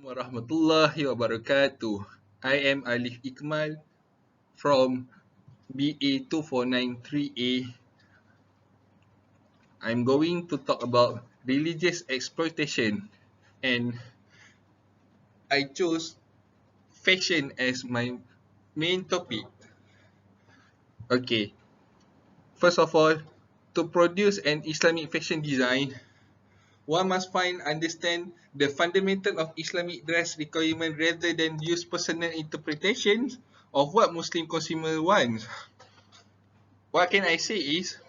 Warahmatullahi wabarakatuh. I am Alif Ikmal from BA 2493A. I'm going to talk about religious exploitation, and I chose fashion as my main topic. Okay, first of all, to produce an Islamic fashion design, one must understand the fundamental of Islamic dress requirement rather than use personal interpretations of what Muslim consumer wants. What can I say is,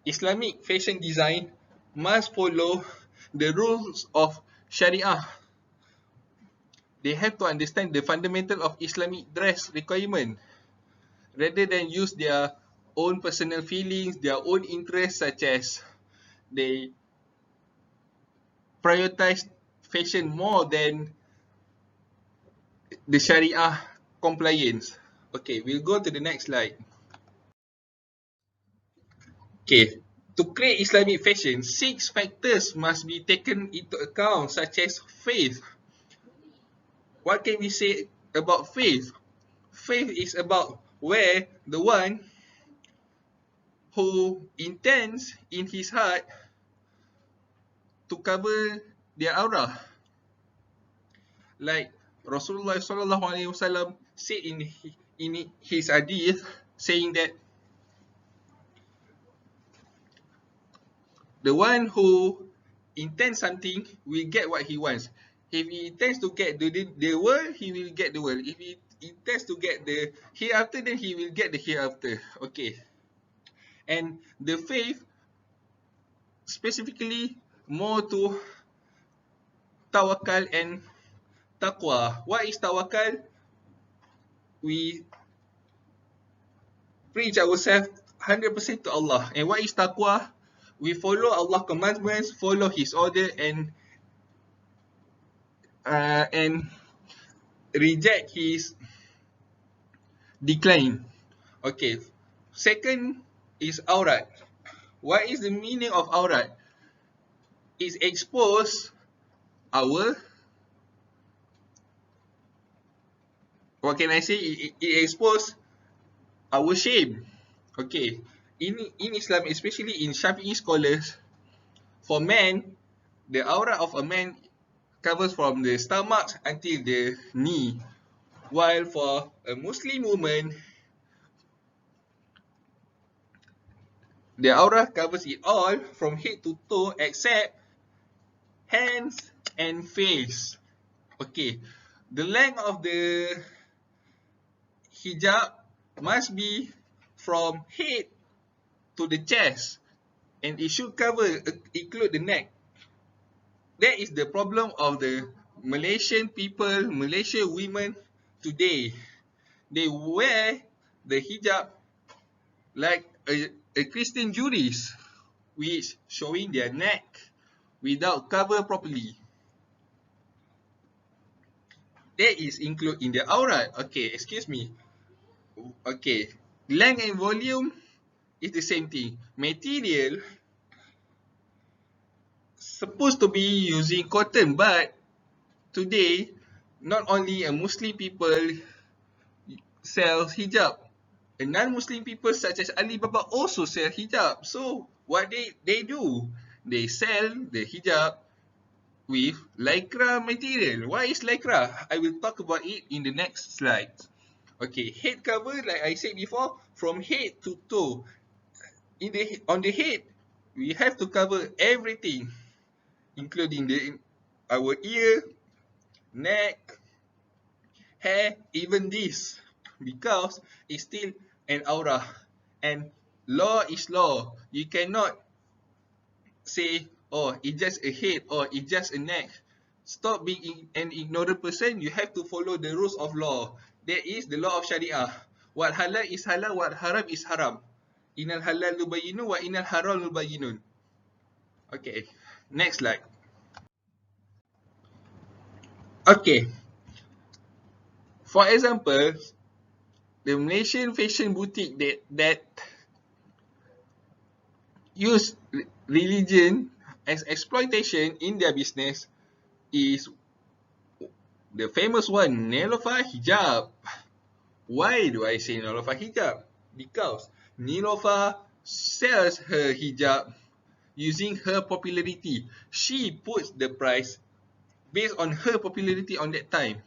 Islamic fashion design must follow the rules of Sharia. They have to understand the fundamental of Islamic dress requirement rather than use their own personal feelings, their own interests, such as they prioritize fashion more than the Sharia compliance. Okay, we'll go to the next slide. Okay, to create Islamic fashion, 6 factors must be taken into account, such as faith. What can we say about faith? Faith is about where the one who intends in his heart to cover their aura. Like Rasulullah SAW said in his hadith, saying that the one who intends something will get what he wants. If he intends to get the world, he will get the world. If he intends to get the hereafter, then he will get the hereafter. Okay. And the faith specifically more to tawakal and taqwa. What is tawakal? We preach ourselves 100% to Allah. And what is taqwa? We follow Allah's commandments, follow His order, and reject His decline. Okay. Second is aurat. What is the meaning of aurat? It's expose our, what can I say? It expose our shame. Okay. In Islam, especially in Shafi'i scholars, for men, the aura of a man covers from the stomach until the knee, while for a Muslim woman, the aura covers it all from head to toe except hands and face. Okay, the length of the hijab must be from head to the chest, and it should include the neck. That is the problem of the Malaysian people, Malaysian women today. They wear the hijab like a Christian Jewries, which showing their neck without cover properly. That is included in the aurat. Okay, excuse me. Okay, length and volume is the same thing. Material supposed to be using cotton, but today not only a Muslim people sell hijab, and non-Muslim people such as Alibaba also sell hijab. So what they do, they sell the hijab with lycra material. What is lycra? I will talk about it in the next slide. Okay, head cover, like I said before, from head to toe. On the head, we have to cover everything, including our ear, neck, hair, even this, because it's still an aura. And law is law. You cannot say, oh, it's just a head or it's just a neck. Stop being an ignorant person. You have to follow the rules of law. That is the law of Sharia. What halal is halal, what haram is haram. Inal halal nubayinu wa inal haram nubayinun. Okay, next slide. Okay, for example, the Malaysian fashion boutique that use religion as exploitation in their business is The famous one, Niloufar hijab. Why do I say Niloufar hijab? Because Niloufar sells her hijab using her popularity. She puts the price based on her popularity on that time,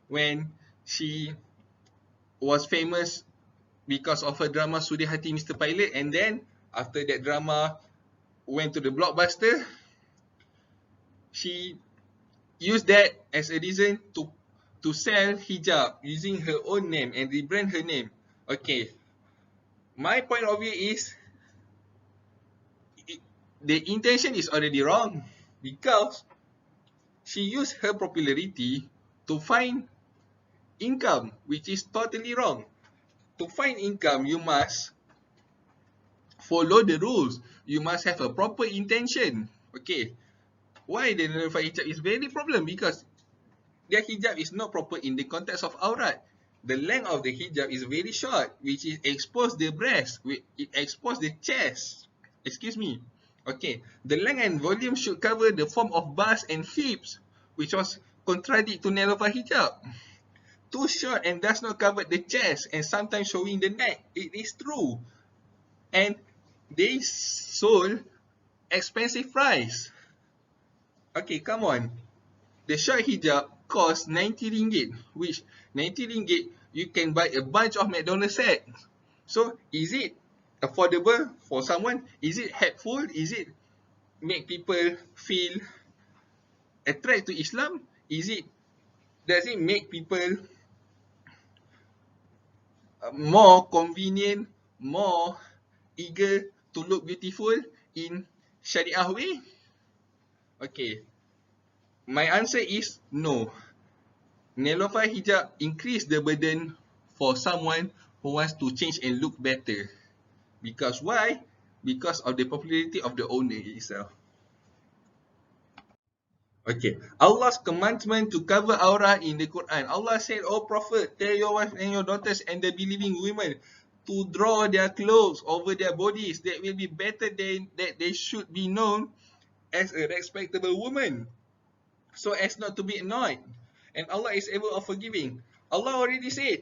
when she was famous because of her drama Sudi Hati Mr. Pilot, and then after that drama went to the blockbuster, she used that as a reason to sell hijab using her own name and rebrand her name. Okay, my point of view is the intention is already wrong, because she used her popularity to find income, which is totally wrong. To find income, you must follow the rules. You must have a proper intention. Okay, why the Niloufar hijab is very problem? Because their hijab is not proper in the context of aurat. The length of the hijab is very short, which is expose the breast, it expose the chest. Excuse me. Okay, the length and volume should cover the form of bust and hips, which was contradict to Niloufar hijab. Too short and does not cover the chest and sometimes showing the neck. It is true. And they sold expensive price. Okay, come on. The short hijab costs 90 ringgit, which 90 ringgit you can buy a bunch of McDonald's set. So is it affordable for someone? Is it helpful? Is it make people feel attracted to Islam? Does it make people more convenient, more eager to look beautiful in Syariah way? Okay, my answer is no. Niloufar hijab increase the burden for someone who wants to change and look better. Because why? Because of the popularity of the owner itself. Okay, Allah's commandment to cover aura in the Quran. Allah said, "O Prophet, tell your wife and your daughters and the believing women to draw their clothes over their bodies. That will be better than that they should be known as a respectable woman, so as not to be annoyed. And Allah is able of forgiving." Allah already said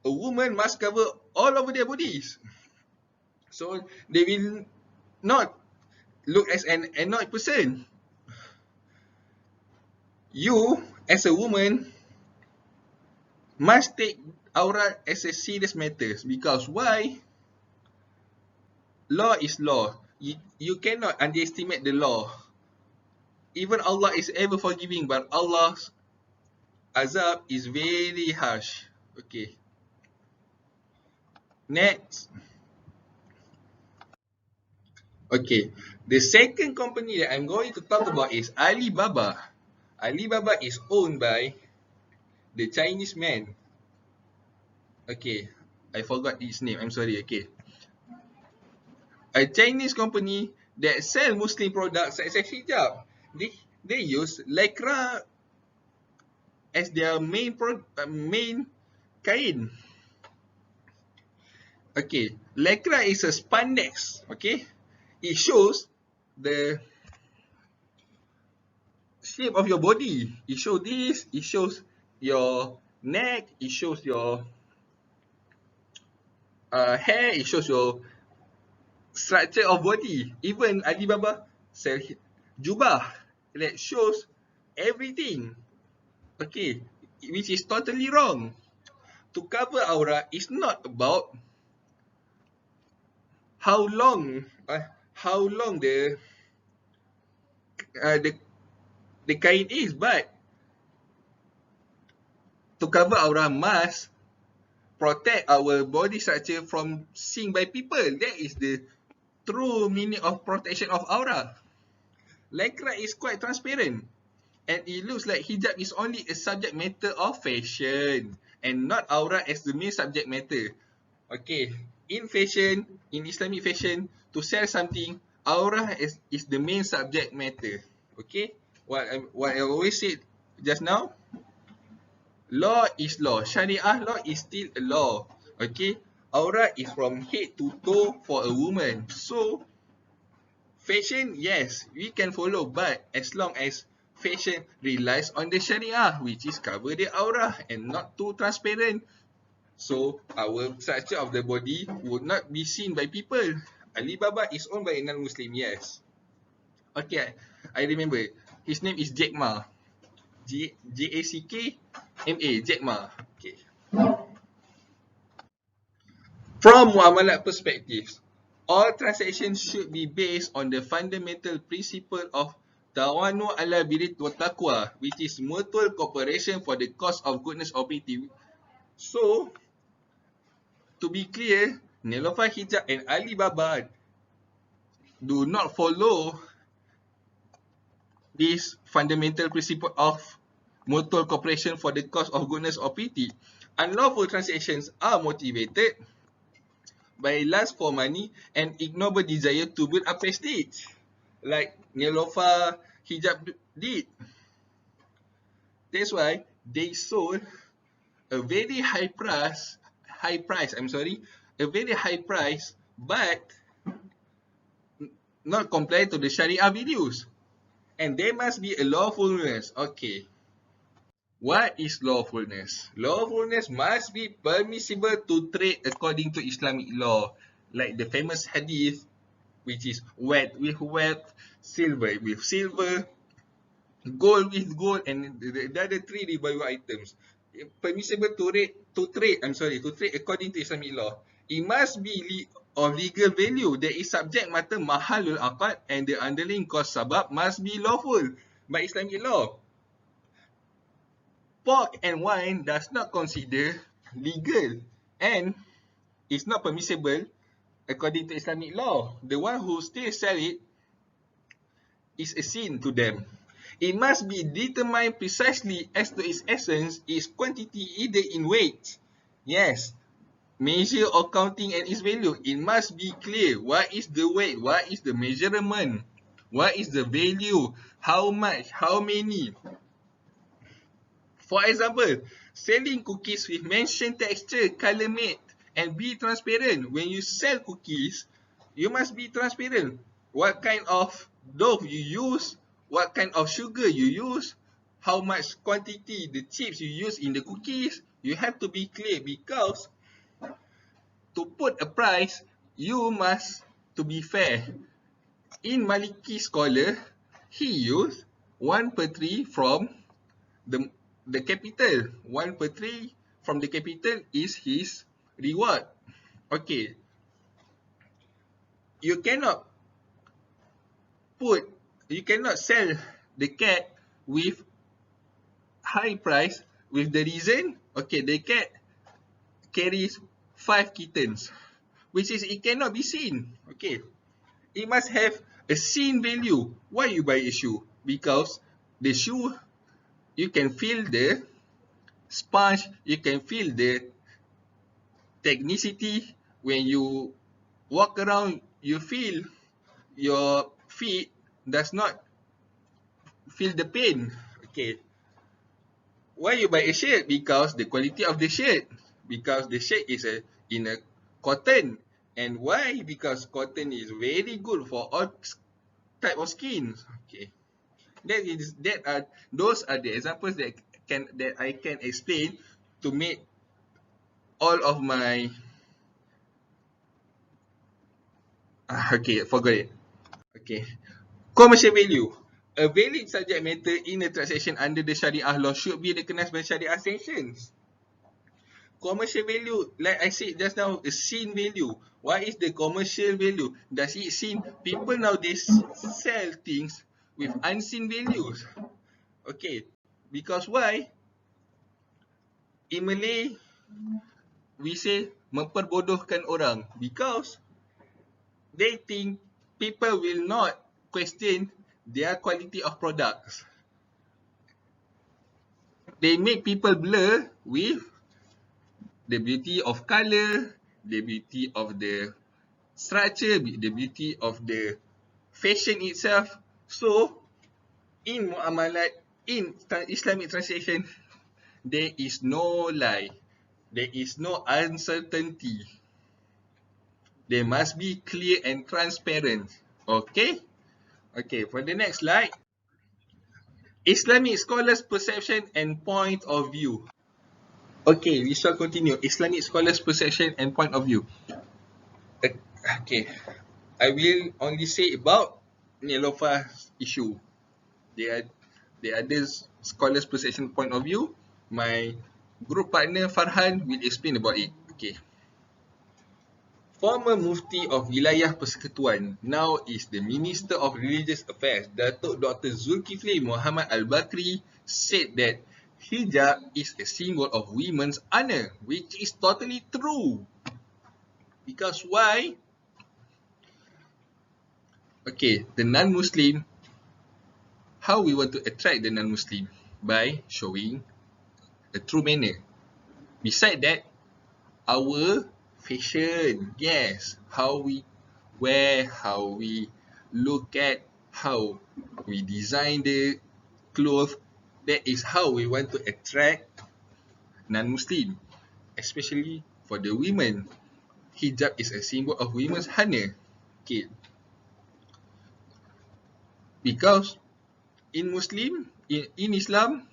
a woman must cover all over their bodies, so they will not look as an annoyed person. You, as a woman, must take aurat as a serious matter, because why? Law is law. You cannot underestimate the law. Even Allah is ever forgiving, but Allah's azab is very harsh. Okay. Next. Okay. The second company that I'm going to talk about is Alibaba. Alibaba is owned by the Chinese man. Okay. I forgot his name. I'm sorry. Okay. A Chinese company that sell Muslim products such as hijab. They use lycra as their main kain. Okay, lycra is a spandex. Okay, it shows the shape of your body. It shows this. It shows your neck. It shows your hair. It shows your structure of body. Even Alibaba sell jubah that shows everything. Okay, which is totally wrong. To cover aura is not about how long the kain is, but to cover aura must protect our body structure from seen by people. That is the true meaning of protection of aura. Lycra is quite transparent, and it looks like hijab is only a subject matter of fashion and not aura as the main subject matter. Okay, in fashion, in Islamic fashion, to sell something, aura is the main subject matter. Okay, what I always said just now, law is law. Sharia law is still a law. Okay, aura is from head to toe for a woman. So fashion, yes, we can follow, but as long as fashion relies on the Sharia, which is cover the aura and not too transparent. So our structure of the body would not be seen by people. Alibaba is owned by a non-Muslim, yes. Okay, I remember. His name is Jack Ma. Jackma. Jack Ma. Okay. From muamalat perspectives, all transactions should be based on the fundamental principle of tawanu ala birri wa taqwa, which is mutual cooperation for the cause of goodness or piety. So, to be clear, Nelofa Hijab and Alibaba do not follow this fundamental principle of mutual cooperation for the cause of goodness or piety. Unlawful transactions are motivated by lust for money and ignoble desire to build up prestige, like Nelofa Hijab did. That's why they sold a very high price, a very high price, but not compared to the Sharia videos. And there must be a lawfulness. Okay. What is lawfulness? Lawfulness must be permissible to trade according to Islamic law. Like the famous hadith, which is wet with wet, silver with silver, gold with gold, and the other three ribawi items. Permissible to trade according to Islamic law. It must be of legal value. There is subject matter mahalul aqad, and the underlying cause sabab must be lawful by Islamic law. Pork and wine does not consider legal and is not permissible according to Islamic law. The one who still sell it is a sin to them. It must be determined precisely as to its essence, its quantity, either in weight. Yes, measure or counting and its value. It must be clear what is the weight, what is the measurement, what is the value, how much, how many. For example, selling cookies with mentioned texture, color mate, and be transparent. When you sell cookies, you must be transparent. What kind of dough you use, what kind of sugar you use, how much quantity the chips you use in the cookies. You have to be clear, because to put a price, you must to be fair. In Maliki scholar, he used 1 per 3 from the capital. 1 per 3 from the capital is his reward. Okay. You cannot sell the cat with high price with the reason, okay, the cat carries 5 kittens, which is it cannot be seen. Okay. It must have a seen value. Why you buy a shoe? Because the shoe, you can feel the sponge, you can feel the technicity. When you walk around, you feel your feet does not feel the pain. Okay. Why you buy a shirt? Because the quality of the shirt. Because the shirt is in a cotton. And why? Because cotton is very good for all type of skins. Okay. Those are the examples that I can explain to make all of my okay, forgot it. Okay. Commercial value. A valid subject matter in a transaction under the Sharia law should be recognized by Sharia sanctions. Commercial value, like I said just now, a seen value. What is the commercial value? Does it seen? People nowadays sell things with unseen values. Okay. Because why? In Malay, we say memperbodohkan orang, because they think people will not question their quality of products. They make people blur with the beauty of color, the beauty of the structure, the beauty of the fashion itself. So, in muamalat, in Islamic transaction, there is no lie. There is no uncertainty. They must be clear and transparent. Okay? Okay, for the next slide. Islamic scholars' perception and point of view. Okay, we shall continue. Islamic scholars' perception and point of view. Okay, I will only say about Nilofar's issue. The other scholars' perception point of view, my group partner Farhan will explain about it. Okay. Former Mufti of Wilayah Persekutuan, now is the Minister of Religious Affairs, Datuk Dr. Zulkifli Muhammad Al-Bakri, said that hijab is a symbol of women's honor, which is totally true. Because why? Okay, the non-Muslim, how we want to attract the non-Muslim? By showing a true manner. Beside that, our fashion, yes, how we wear, how we look at, how we design the clothes, that is how we want to attract non-Muslim, especially for the women. Hijab is a symbol of women's honor. Okay. Because in Islam,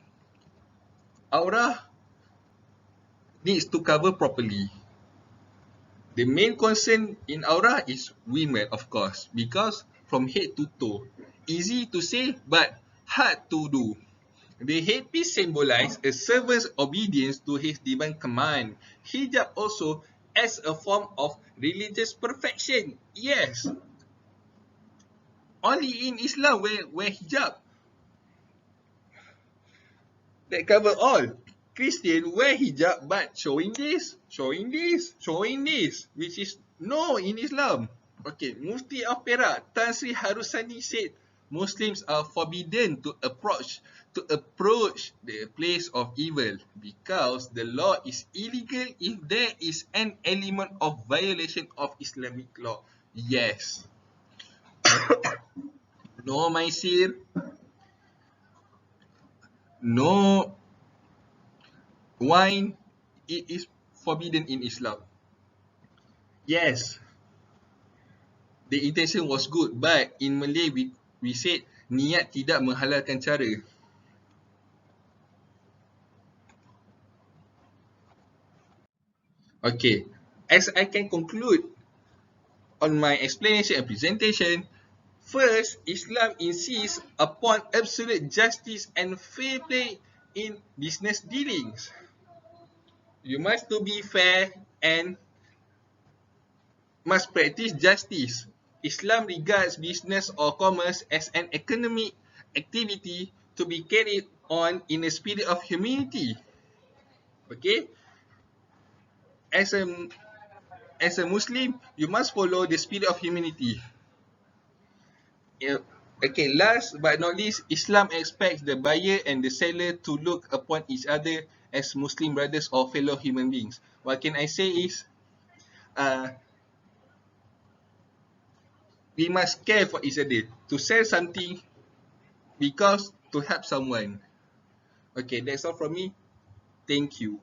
aurah needs to cover properly. The main concern in aurah is women, of course, because from head to toe, easy to say but hard to do. The headpiece symbolizes a servant's obedience to his divine command. Hijab also as a form of religious perfection. Yes. Only in Islam wear hijab. That cover all. Christian wear hijab but showing this, which is no in Islam. Okay, Mufti of Perak, Tan Sri Harusani said Muslims are forbidden to approach the place of evil because the law is illegal if there is an element of violation of Islamic law. Yes. No maisir, no wine, it is forbidden in Islam. Yes, the intention was good, but in Malay we said niat tidak menghalalkan cara. Okay, as I can conclude on my explanation and presentation, first, Islam insists upon absolute justice and fair play in business dealings. You must to be fair and must practice justice. Islam regards business or commerce as an economic activity to be carried on in a spirit of humanity. Okay? As a Muslim, you must follow the spirit of humanity. Okay, last but not least, Islam expects the buyer and the seller to look upon each other as Muslim brothers or fellow human beings. What can I say is, we must care for each other. To sell something because to help someone. Okay, that's all from me. Thank you.